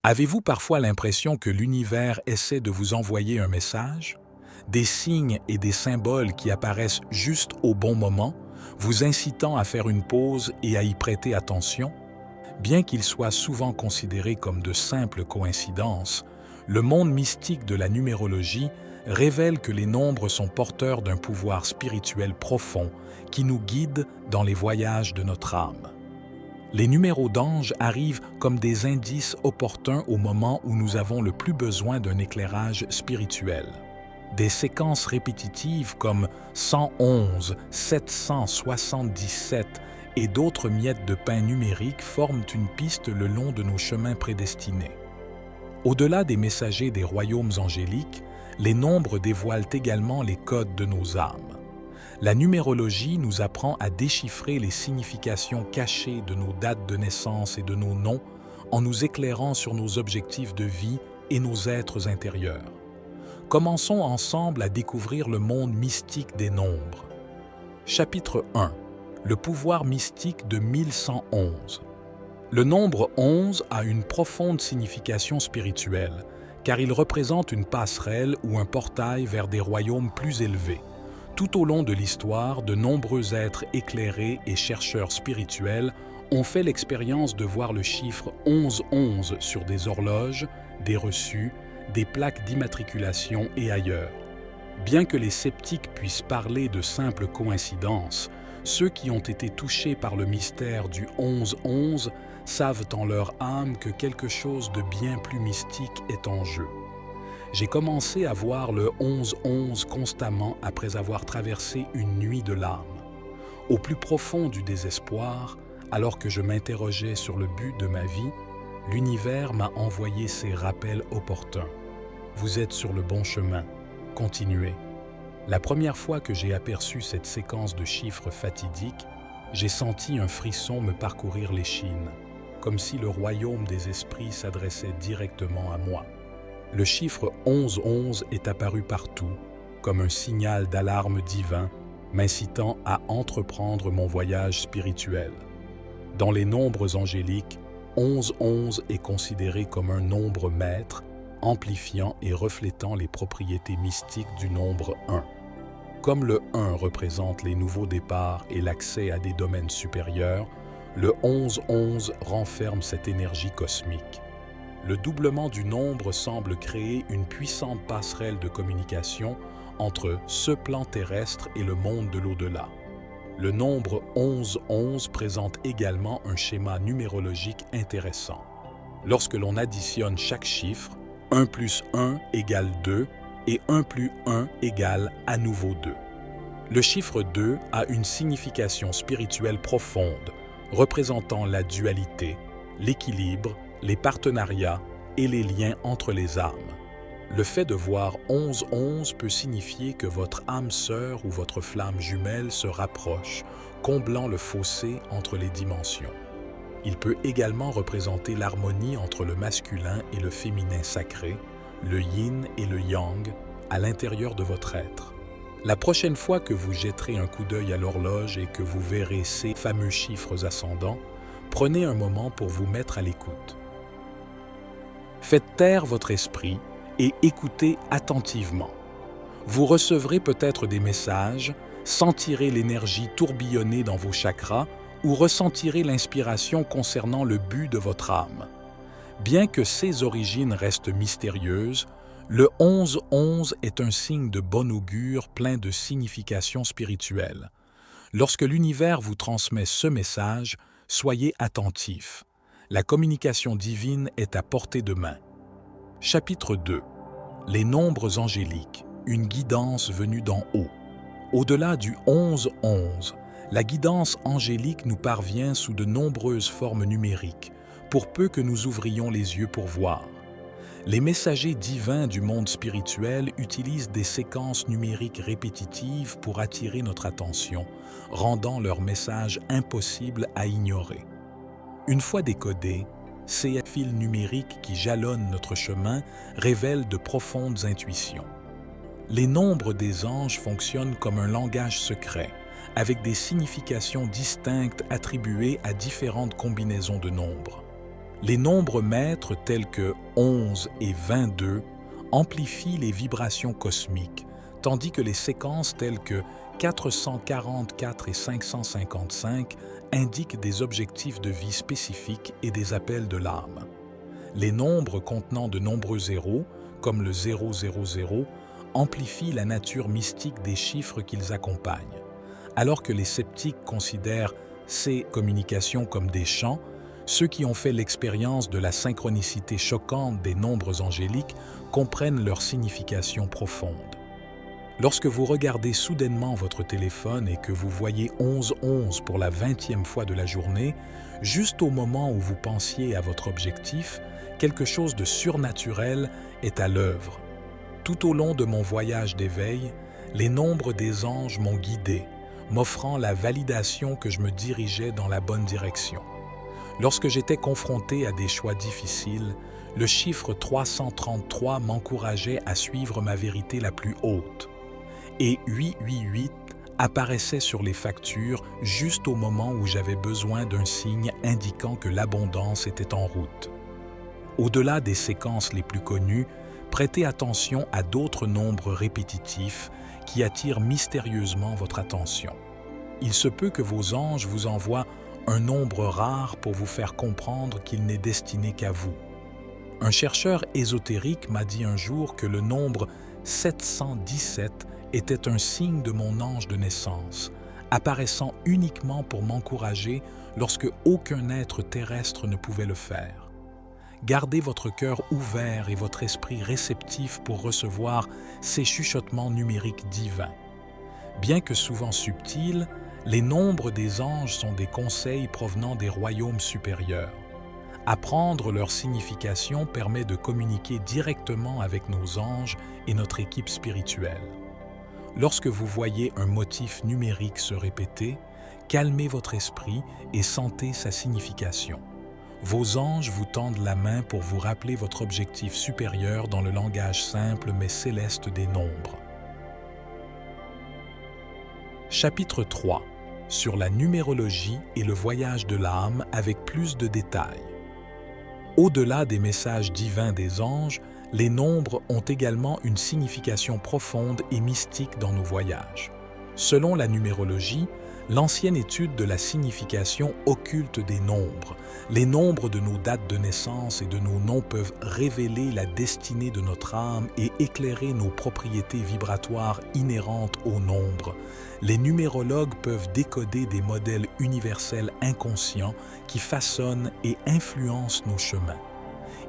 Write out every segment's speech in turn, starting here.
Avez-vous parfois l'impression que l'univers essaie de vous envoyer un message? Des signes et des symboles qui apparaissent juste au bon moment, vous incitant à faire une pause et à y prêter attention? Bien qu'il soit souvent considéré comme de simples coïncidences, le monde mystique de la numérologie révèle que les nombres sont porteurs d'un pouvoir spirituel profond qui nous guide dans les voyages de notre âme. Les numéros d'ange arrivent comme des indices opportuns au moment où nous avons le plus besoin d'un éclairage spirituel. Des séquences répétitives comme 111, 777 et d'autres miettes de pain numériques forment une piste le long de nos chemins prédestinés. Au-delà des messagers des royaumes angéliques, les nombres dévoilent également les codes de nos âmes. La numérologie nous apprend à déchiffrer les significations cachées de nos dates de naissance et de nos noms en nous éclairant sur nos objectifs de vie et nos êtres intérieurs. Commençons ensemble à découvrir le monde mystique des nombres. Chapitre 1. Le pouvoir mystique de 1111. Le nombre 11 a une profonde signification spirituelle, car il représente une passerelle ou un portail vers des royaumes plus élevés. Tout au long de l'histoire, de nombreux êtres éclairés et chercheurs spirituels ont fait l'expérience de voir le chiffre 1111 sur des horloges, des reçus, des plaques d'immatriculation et ailleurs. Bien que les sceptiques puissent parler de simples coïncidences, ceux qui ont été touchés par le mystère du 1111 savent en leur âme que quelque chose de bien plus mystique est en jeu. J'ai commencé à voir le 11-11 constamment après avoir traversé une nuit de larmes. Au plus profond du désespoir, alors que je m'interrogeais sur le but de ma vie, l'univers m'a envoyé ces rappels opportuns. Vous êtes sur le bon chemin. Continuez. La première fois que j'ai aperçu cette séquence de chiffres fatidiques, j'ai senti un frisson me parcourir l'échine, comme si le royaume des esprits s'adressait directement à moi. Le chiffre 1111 est apparu partout, comme un signal d'alarme divin, m'incitant à entreprendre mon voyage spirituel. Dans les nombres angéliques, 1111 est considéré comme un nombre maître, amplifiant et reflétant les propriétés mystiques du nombre 1. Comme le 1 représente les nouveaux départs et l'accès à des domaines supérieurs, le 1111 renferme cette énergie cosmique. Le doublement du nombre semble créer une puissante passerelle de communication entre ce plan terrestre et le monde de l'au-delà. Le nombre 1111 présente également un schéma numérologique intéressant. Lorsque l'on additionne chaque chiffre, 1 plus 1 égale 2 et 1 plus 1 égale à nouveau 2. Le chiffre 2 a une signification spirituelle profonde, représentant la dualité, l'équilibre, les partenariats et les liens entre les âmes. Le fait de voir 11-11 peut signifier que votre âme sœur ou votre flamme jumelle se rapproche, comblant le fossé entre les dimensions. Il peut également représenter l'harmonie entre le masculin et le féminin sacré, le yin et le yang, à l'intérieur de votre être. La prochaine fois que vous jetterez un coup d'œil à l'horloge et que vous verrez ces fameux chiffres ascendants, prenez un moment pour vous mettre à l'écoute. Faites taire votre esprit et écoutez attentivement. Vous recevrez peut-être des messages, sentirez l'énergie tourbillonner dans vos chakras ou ressentirez l'inspiration concernant le but de votre âme. Bien que ses origines restent mystérieuses, le 11-11 est un signe de bon augure plein de signification spirituelle. Lorsque l'univers vous transmet ce message, soyez attentifs. La communication divine est à portée de main. Chapitre 2. Les nombres angéliques, une guidance venue d'en haut. Au-delà du 11-11, la guidance angélique nous parvient sous de nombreuses formes numériques, pour peu que nous ouvrions les yeux pour voir. Les messagers divins du monde spirituel utilisent des séquences numériques répétitives pour attirer notre attention, rendant leur message impossible à ignorer. Une fois décodés, ces fils numériques qui jalonnent notre chemin révèlent de profondes intuitions. Les nombres des anges fonctionnent comme un langage secret, avec des significations distinctes attribuées à différentes combinaisons de nombres. Les nombres maîtres tels que 11 et 22 amplifient les vibrations cosmiques, tandis que les séquences telles que 444 et 555 indiquent des objectifs de vie spécifiques et des appels de l'âme. Les nombres contenant de nombreux zéros, comme le 000, amplifient la nature mystique des chiffres qu'ils accompagnent. Alors que les sceptiques considèrent ces communications comme des chants, ceux qui ont fait l'expérience de la synchronicité choquante des nombres angéliques comprennent leur signification profonde. Lorsque vous regardez soudainement votre téléphone et que vous voyez 1111 pour la 20e fois de la journée, juste au moment où vous pensiez à votre objectif, quelque chose de surnaturel est à l'œuvre. Tout au long de mon voyage d'éveil, les nombres des anges m'ont guidé, m'offrant la validation que je me dirigeais dans la bonne direction. Lorsque j'étais confronté à des choix difficiles, le chiffre 333 m'encourageait à suivre ma vérité la plus haute. Et 888 apparaissait sur les factures juste au moment où j'avais besoin d'un signe indiquant que l'abondance était en route. Au-delà des séquences les plus connues, prêtez attention à d'autres nombres répétitifs qui attirent mystérieusement votre attention. Il se peut que vos anges vous envoient un nombre rare pour vous faire comprendre qu'il n'est destiné qu'à vous. Un chercheur ésotérique m'a dit un jour que le nombre 717 était un signe de mon ange de naissance, apparaissant uniquement pour m'encourager lorsque aucun être terrestre ne pouvait le faire. Gardez votre cœur ouvert et votre esprit réceptif pour recevoir ces chuchotements numériques divins. Bien que souvent subtils, les nombres des anges sont des conseils provenant des royaumes supérieurs. Apprendre leur signification permet de communiquer directement avec nos anges et notre équipe spirituelle. Lorsque vous voyez un motif numérique se répéter, calmez votre esprit et sentez sa signification. Vos anges vous tendent la main pour vous rappeler votre objectif supérieur dans le langage simple mais céleste des nombres. Chapitre 3. Sur la numérologie et le voyage de l'âme avec plus de détails. Au-delà des messages divins des anges, les nombres ont également une signification profonde et mystique dans nos voyages. Selon la numérologie, l'ancienne étude de la signification occulte des nombres, les nombres de nos dates de naissance et de nos noms peuvent révéler la destinée de notre âme et éclairer nos propriétés vibratoires inhérentes aux nombres. Les numérologues peuvent décoder des modèles universels inconscients qui façonnent et influencent nos chemins.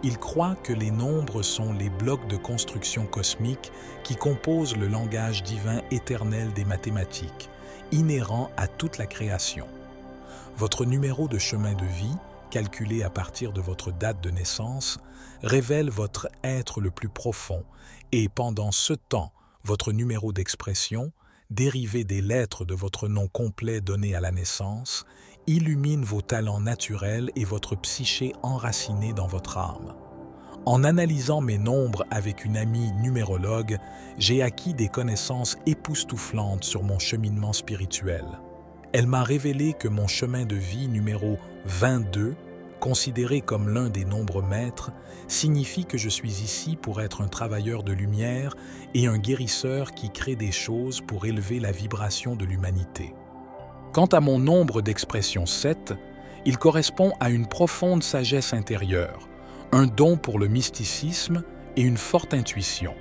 Ils croient que les nombres sont les blocs de construction cosmique qui composent le langage divin éternel des mathématiques, inhérent à toute la création. Votre numéro de chemin de vie, calculé à partir de votre date de naissance, révèle votre être le plus profond et pendant ce temps, votre numéro d'expression, dérivé des lettres de votre nom complet donné à la naissance, illumine vos talents naturels et votre psyché enracinée dans votre âme. En analysant mes nombres avec une amie numérologue, j'ai acquis des connaissances époustouflantes sur mon cheminement spirituel. Elle m'a révélé que mon chemin de vie numéro 22, considéré comme l'un des nombres maîtres, signifie que je suis ici pour être un travailleur de lumière et un guérisseur qui crée des choses pour élever la vibration de l'humanité. Quant à mon nombre d'expression 7, il correspond à une profonde sagesse intérieure, un don pour le mysticisme et une forte intuition.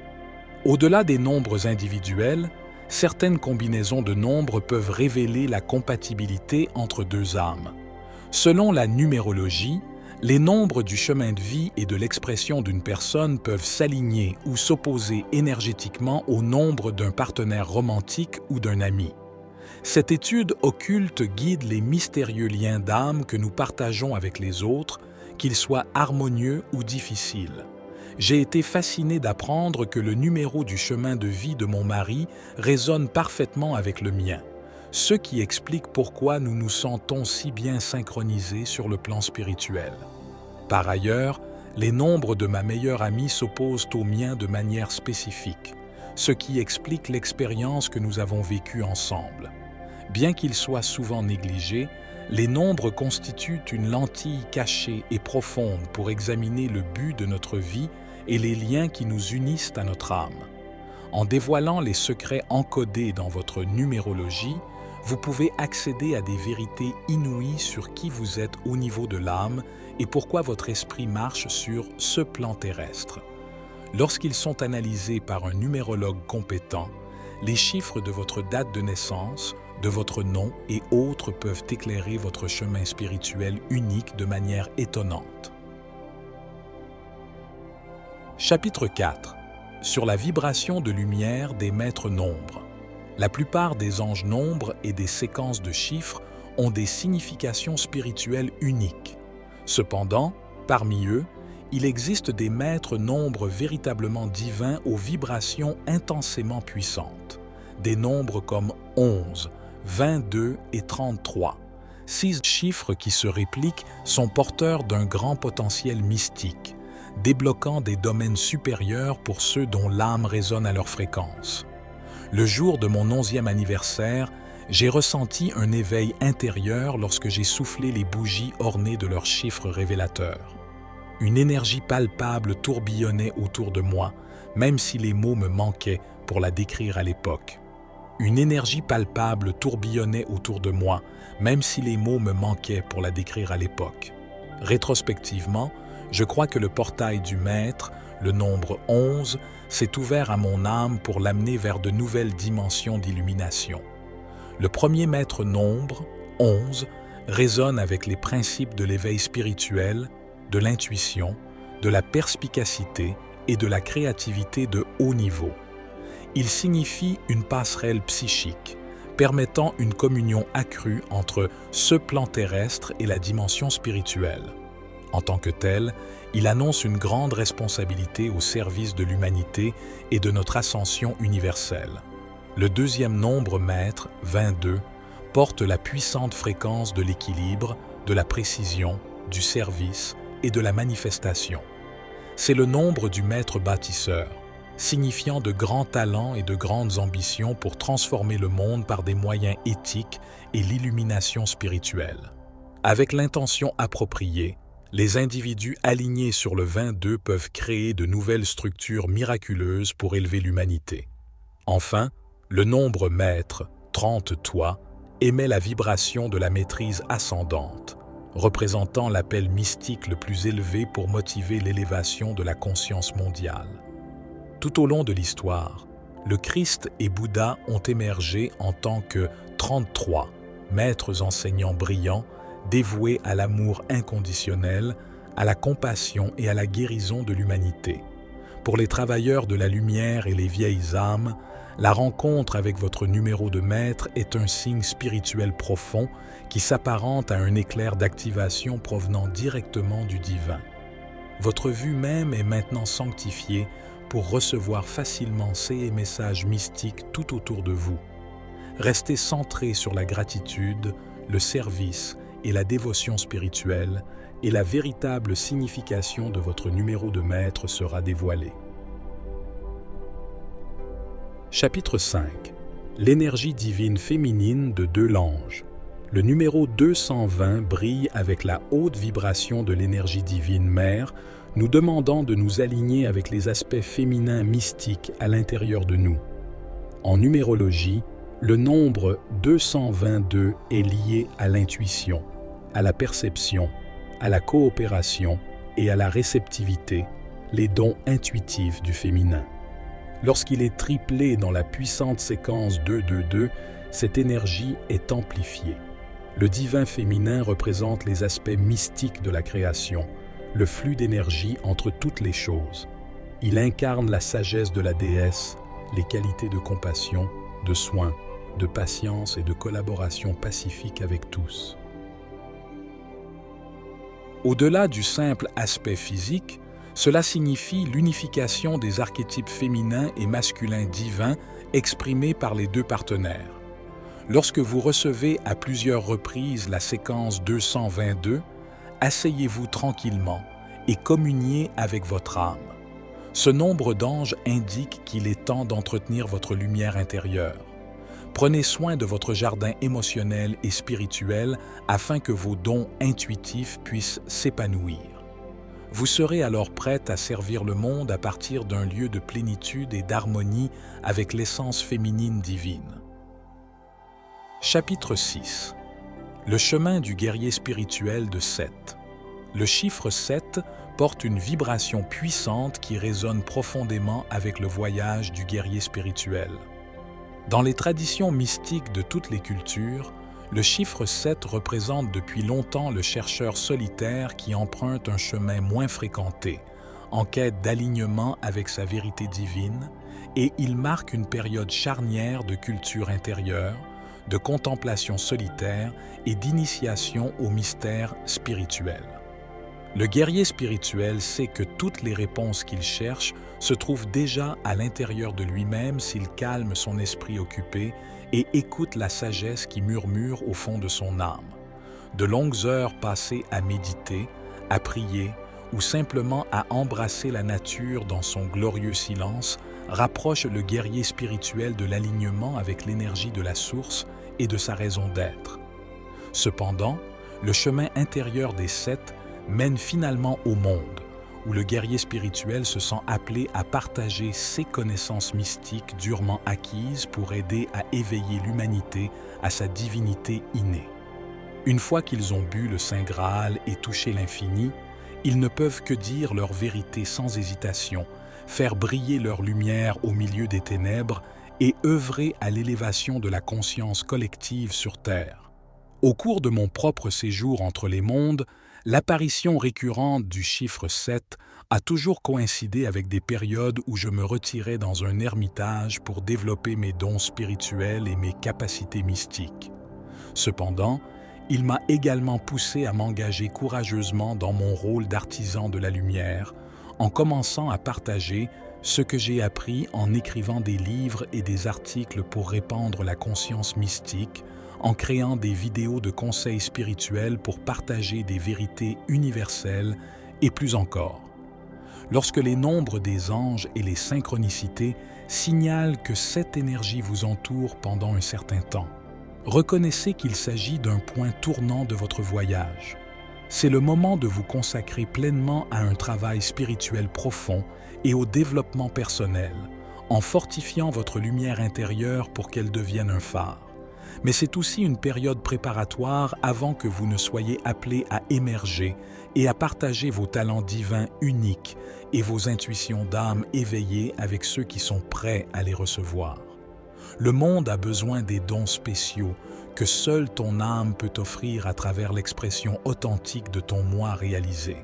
Au-delà des nombres individuels, certaines combinaisons de nombres peuvent révéler la compatibilité entre deux âmes. Selon la numérologie, les nombres du chemin de vie et de l'expression d'une personne peuvent s'aligner ou s'opposer énergétiquement au nombre d'un partenaire romantique ou d'un ami. Cette étude occulte guide les mystérieux liens d'âme que nous partageons avec les autres, qu'ils soient harmonieux ou difficiles. J'ai été fasciné d'apprendre que le numéro du chemin de vie de mon mari résonne parfaitement avec le mien, ce qui explique pourquoi nous nous sentons si bien synchronisés sur le plan spirituel. Par ailleurs, les nombres de ma meilleure amie s'opposent aux miens de manière spécifique, ce qui explique l'expérience que nous avons vécue ensemble. Bien qu'il soit souvent négligé, Les nombres constituent une lentille cachée et profonde pour examiner le but de notre vie et les liens qui nous unissent à notre âme. En dévoilant les secrets encodés dans votre numérologie, vous pouvez accéder à des vérités inouïes sur qui vous êtes au niveau de l'âme et pourquoi votre esprit marche sur ce plan terrestre. Lorsqu'ils sont analysés par un numérologue compétent, les chiffres de votre date de naissance, de votre nom et autres peuvent éclairer votre chemin spirituel unique de manière étonnante. Chapitre 4. Sur la vibration de lumière des maîtres nombres. La plupart des anges nombres et des séquences de chiffres ont des significations spirituelles uniques. Cependant, parmi eux, il existe des maîtres nombres véritablement divins aux vibrations intensément puissantes. Des nombres comme 11, 22 et 33. 6 chiffres qui se répliquent sont porteurs d'un grand potentiel mystique, débloquant des domaines supérieurs pour ceux dont l'âme résonne à leur fréquence. Le jour de mon 11e anniversaire, j'ai ressenti un éveil intérieur lorsque j'ai soufflé les bougies ornées de leurs chiffres révélateurs. Une énergie palpable tourbillonnait autour de moi, même si les mots me manquaient pour la décrire à l'époque. Une énergie palpable tourbillonnait autour de moi, même si les mots me manquaient pour la décrire à l'époque. Rétrospectivement, je crois que le portail du Maître, le nombre 11, s'est ouvert à mon âme pour l'amener vers de nouvelles dimensions d'illumination. Le premier maître nombre, 11, résonne avec les principes de l'éveil spirituel, de l'intuition, de la perspicacité et de la créativité de haut niveau. Il signifie une passerelle psychique, permettant une communion accrue entre ce plan terrestre et la dimension spirituelle. En tant que tel, il annonce une grande responsabilité au service de l'humanité et de notre ascension universelle. Le deuxième nombre maître, 22, porte la puissante fréquence de l'équilibre, de la précision, du service et de la manifestation. C'est le nombre du maître bâtisseur, signifiant de grands talents et de grandes ambitions pour transformer le monde par des moyens éthiques et l'illumination spirituelle. Avec l'intention appropriée, les individus alignés sur le 22 peuvent créer de nouvelles structures miraculeuses pour élever l'humanité. Enfin, le nombre maître, 30 toi, émet la vibration de la maîtrise ascendante, représentant l'appel mystique le plus élevé pour motiver l'élévation de la conscience mondiale. Tout au long de l'histoire, le Christ et Bouddha ont émergé en tant que 33 maîtres enseignants brillants, dévoués à l'amour inconditionnel, à la compassion et à la guérison de l'humanité. Pour les travailleurs de la lumière et les vieilles âmes, la rencontre avec votre numéro de maître est un signe spirituel profond qui s'apparente à un éclair d'activation provenant directement du divin. Votre vue même est maintenant sanctifiée pour recevoir facilement ces messages mystiques tout autour de vous. Restez centré sur la gratitude, le service et la dévotion spirituelle, et la véritable signification de votre numéro de maître sera dévoilée. Chapitre 5. L'énergie divine féminine de deux l'ange. Le numéro 220 brille avec la haute vibration de l'énergie divine mère, nous demandant de nous aligner avec les aspects féminins mystiques à l'intérieur de nous. En numérologie, le nombre 222 est lié à l'intuition, à la perception, à la coopération et à la réceptivité, les dons intuitifs du féminin. Lorsqu'il est triplé dans la puissante séquence 222, cette énergie est amplifiée. Le divin féminin représente les aspects mystiques de la création, le flux d'énergie entre toutes les choses. Il incarne la sagesse de la déesse, les qualités de compassion, de soin, de patience et de collaboration pacifique avec tous. Au-delà du simple aspect physique, cela signifie l'unification des archétypes féminins et masculins divins exprimés par les deux partenaires. Lorsque vous recevez à plusieurs reprises la séquence 222, asseyez-vous tranquillement et communiez avec votre âme. Ce nombre d'anges indique qu'il est temps d'entretenir votre lumière intérieure. Prenez soin de votre jardin émotionnel et spirituel afin que vos dons intuitifs puissent s'épanouir. Vous serez alors prête à servir le monde à partir d'un lieu de plénitude et d'harmonie avec l'essence féminine divine. Chapitre 6. Le chemin du guerrier spirituel de Seth. Le chiffre 7 porte une vibration puissante qui résonne profondément avec le voyage du guerrier spirituel. Dans les traditions mystiques de toutes les cultures, le chiffre 7 représente depuis longtemps le chercheur solitaire qui emprunte un chemin moins fréquenté, en quête d'alignement avec sa vérité divine, et il marque une période charnière de culture intérieure, de contemplation solitaire et d'initiation au mystère spirituel. Le guerrier spirituel sait que toutes les réponses qu'il cherche se trouvent déjà à l'intérieur de lui-même s'il calme son esprit occupé et écoute la sagesse qui murmure au fond de son âme. De longues heures passées à méditer, à prier ou simplement à embrasser la nature dans son glorieux silence rapprochent le guerrier spirituel de l'alignement avec l'énergie de la source et de sa raison d'être. Cependant, le chemin intérieur des 7 mène finalement au monde, où le guerrier spirituel se sent appelé à partager ses connaissances mystiques durement acquises pour aider à éveiller l'humanité à sa divinité innée. Une fois qu'ils ont bu le Saint Graal et touché l'infini, ils ne peuvent que dire leur vérité sans hésitation, faire briller leur lumière au milieu des ténèbres et œuvrer à l'élévation de la conscience collective sur Terre. Au cours de mon propre séjour entre les mondes, l'apparition récurrente du chiffre 7 a toujours coïncidé avec des périodes où je me retirais dans un ermitage pour développer mes dons spirituels et mes capacités mystiques. Cependant, il m'a également poussé à m'engager courageusement dans mon rôle d'artisan de la lumière, en commençant à partager ce que j'ai appris en écrivant des livres et des articles pour répandre la conscience mystique, en créant des vidéos de conseils spirituels pour partager des vérités universelles et plus encore. Lorsque les nombres des anges et les synchronicités signalent que cette énergie vous entoure pendant un certain temps, reconnaissez qu'il s'agit d'un point tournant de votre voyage. C'est le moment de vous consacrer pleinement à un travail spirituel profond et au développement personnel, en fortifiant votre lumière intérieure pour qu'elle devienne un phare. Mais c'est aussi une période préparatoire avant que vous ne soyez appelé à émerger et à partager vos talents divins uniques et vos intuitions d'âme éveillées avec ceux qui sont prêts à les recevoir. Le monde a besoin des dons spéciaux que seule ton âme peut offrir à travers l'expression authentique de ton moi réalisé.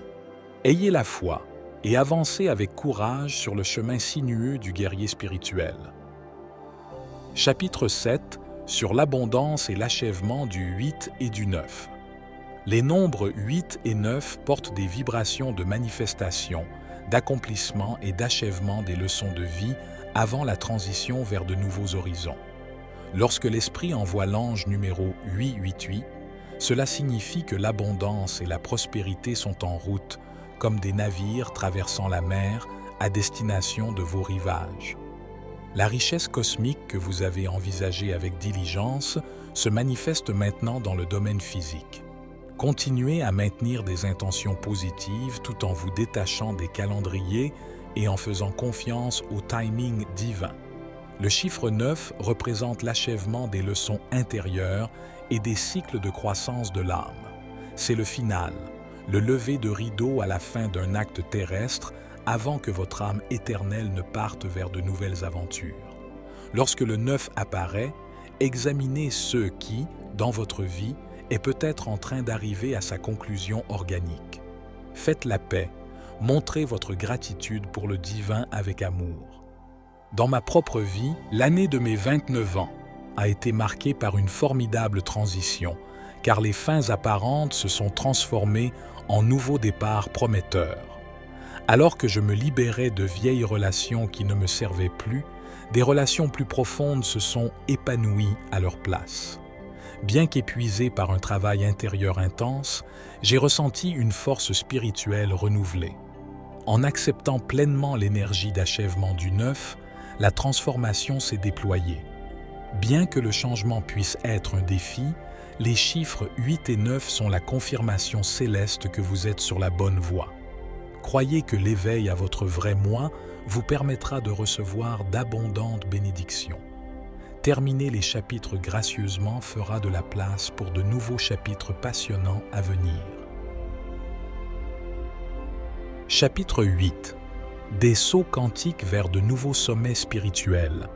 Ayez la foi et avancez avec courage sur le chemin sinueux du guerrier spirituel. Chapitre 7 sur l'abondance et l'achèvement du 8 et du 9. Les nombres 8 et 9 portent des vibrations de manifestation, d'accomplissement et d'achèvement des leçons de vie avant la transition vers de nouveaux horizons. Lorsque l'esprit envoie l'ange numéro 888, cela signifie que l'abondance et la prospérité sont en route, comme des navires traversant la mer à destination de vos rivages. La richesse cosmique que vous avez envisagée avec diligence se manifeste maintenant dans le domaine physique. Continuez à maintenir des intentions positives tout en vous détachant des calendriers et en faisant confiance au timing divin. Le chiffre 9 représente l'achèvement des leçons intérieures et des cycles de croissance de l'âme. C'est le final, le lever de rideau à la fin d'un acte terrestre avant que votre âme éternelle ne parte vers de nouvelles aventures. Lorsque le 9 apparaît, examinez ce qui, dans votre vie, est peut-être en train d'arriver à sa conclusion organique. Faites la paix, montrez votre gratitude pour le divin avec amour. Dans ma propre vie, l'année de mes 29 ans a été marquée par une formidable transition, car les fins apparentes se sont transformées en nouveaux départs prometteurs. Alors que je me libérais de vieilles relations qui ne me servaient plus, des relations plus profondes se sont épanouies à leur place. Bien qu'épuisé par un travail intérieur intense, j'ai ressenti une force spirituelle renouvelée. En acceptant pleinement l'énergie d'achèvement du 9, la transformation s'est déployée. Bien que le changement puisse être un défi, les chiffres 8 et 9 sont la confirmation céleste que vous êtes sur la bonne voie. Croyez que l'éveil à votre vrai moi vous permettra de recevoir d'abondantes bénédictions. Terminer les chapitres gracieusement fera de la place pour de nouveaux chapitres passionnants à venir. Chapitre 8. Des sauts quantiques vers de nouveaux sommets spirituels.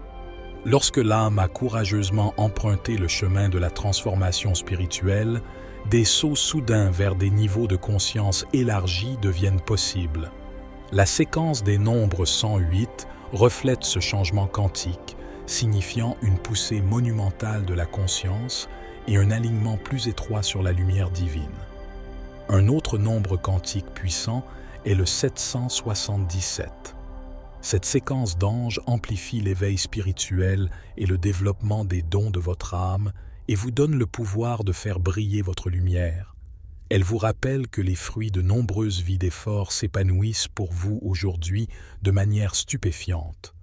Lorsque l'âme a courageusement emprunté le chemin de la transformation spirituelle, des sauts soudains vers des niveaux de conscience élargis deviennent possibles. La séquence des nombres 108 reflète ce changement quantique, signifiant une poussée monumentale de la conscience et un alignement plus étroit sur la lumière divine. Un autre nombre quantique puissant est le 777. Cette séquence d'anges amplifie l'éveil spirituel et le développement des dons de votre âme et vous donne le pouvoir de faire briller votre lumière. Elle vous rappelle que les fruits de nombreuses vies d'efforts s'épanouissent pour vous aujourd'hui de manière stupéfiante.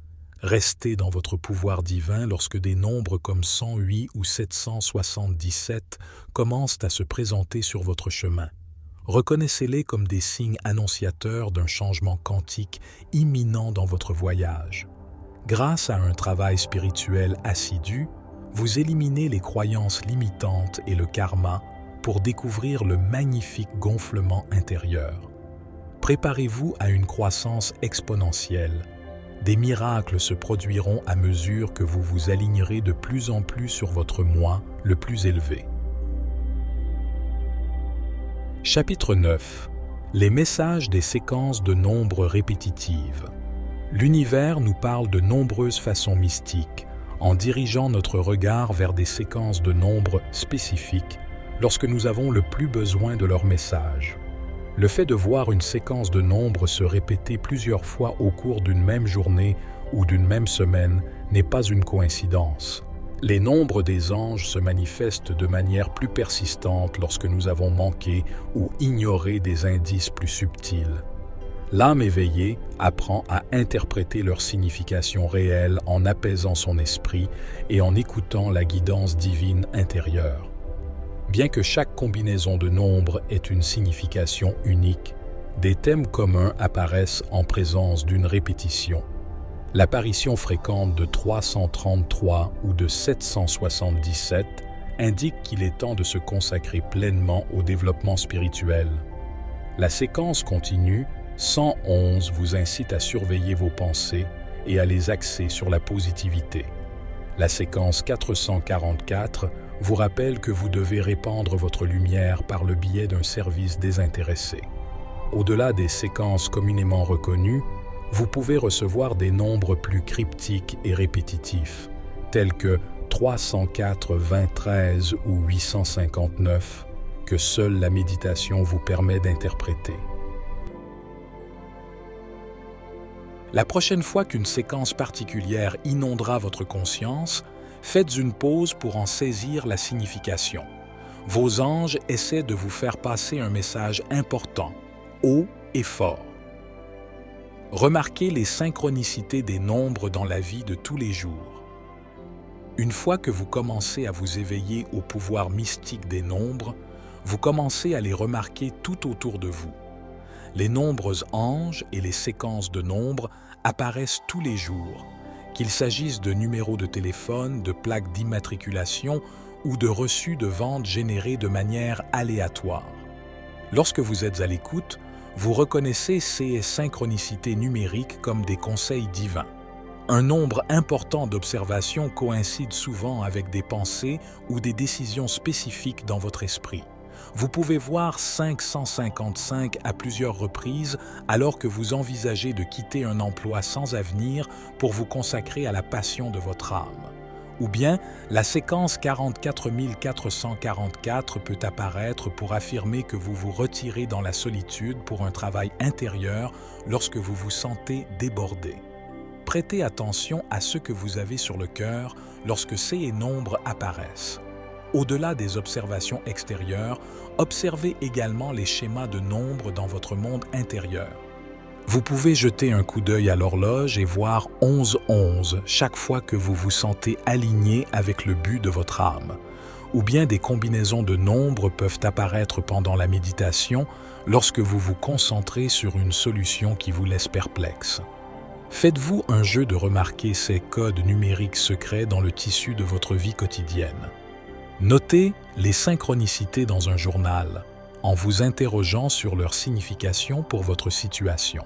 Restez dans votre pouvoir divin lorsque des nombres comme 108 ou 777 commencent à se présenter sur votre chemin. Reconnaissez-les comme des signes annonciateurs d'un changement quantique imminent dans votre voyage. Grâce à un travail spirituel assidu, vous éliminez les croyances limitantes et le karma pour découvrir le magnifique gonflement intérieur. Préparez-vous à une croissance exponentielle. Des miracles se produiront à mesure que vous vous alignerez de plus en plus sur votre moi le plus élevé. Chapitre 9. Les messages des séquences de nombres répétitives. L'univers nous parle de nombreuses façons mystiques, en dirigeant notre regard vers des séquences de nombres spécifiques lorsque nous avons le plus besoin de leur message. Le fait de voir une séquence de nombres se répéter plusieurs fois au cours d'une même journée ou d'une même semaine n'est pas une coïncidence. Les nombres des anges se manifestent de manière plus persistante lorsque nous avons manqué ou ignoré des indices plus subtils. L'âme éveillée apprend à interpréter leur signification réelle en apaisant son esprit et en écoutant la guidance divine intérieure. Bien que chaque combinaison de nombres ait une signification unique, des thèmes communs apparaissent en présence d'une répétition. L'apparition fréquente de 333 ou de 777 indique qu'il est temps de se consacrer pleinement au développement spirituel. La séquence continue 111 vous incite à surveiller vos pensées et à les axer sur la positivité. La séquence 444 vous rappelle que vous devez répandre votre lumière par le biais d'un service désintéressé. Au-delà des séquences communément reconnues, vous pouvez recevoir des nombres plus cryptiques et répétitifs, tels que 304, 2013 ou 859, que seule la méditation vous permet d'interpréter. La prochaine fois qu'une séquence particulière inondera votre conscience, faites une pause pour en saisir la signification. Vos anges essaient de vous faire passer un message important, haut et fort. Remarquez les synchronicités des nombres dans la vie de tous les jours. Une fois que vous commencez à vous éveiller au pouvoir mystique des nombres, vous commencez à les remarquer tout autour de vous. Les nombres anges et les séquences de nombres apparaissent tous les jours, qu'il s'agisse de numéros de téléphone, de plaques d'immatriculation ou de reçus de vente générés de manière aléatoire. Lorsque vous êtes à l'écoute, vous reconnaissez ces synchronicités numériques comme des conseils divins. Un nombre important d'observations coïncide souvent avec des pensées ou des décisions spécifiques dans votre esprit. Vous pouvez voir 555 à plusieurs reprises alors que vous envisagez de quitter un emploi sans avenir pour vous consacrer à la passion de votre âme. Ou bien, la séquence 44 444 peut apparaître pour affirmer que vous vous retirez dans la solitude pour un travail intérieur lorsque vous vous sentez débordé. Prêtez attention à ce que vous avez sur le cœur lorsque ces nombres apparaissent. Au-delà des observations extérieures, observez également les schémas de nombres dans votre monde intérieur. Vous pouvez jeter un coup d'œil à l'horloge et voir 11-11 chaque fois que vous vous sentez aligné avec le but de votre âme. Ou bien des combinaisons de nombres peuvent apparaître pendant la méditation lorsque vous vous concentrez sur une solution qui vous laisse perplexe. Faites-vous un jeu de remarquer ces codes numériques secrets dans le tissu de votre vie quotidienne. Notez les synchronicités dans un journal, en vous interrogeant sur leur signification pour votre situation.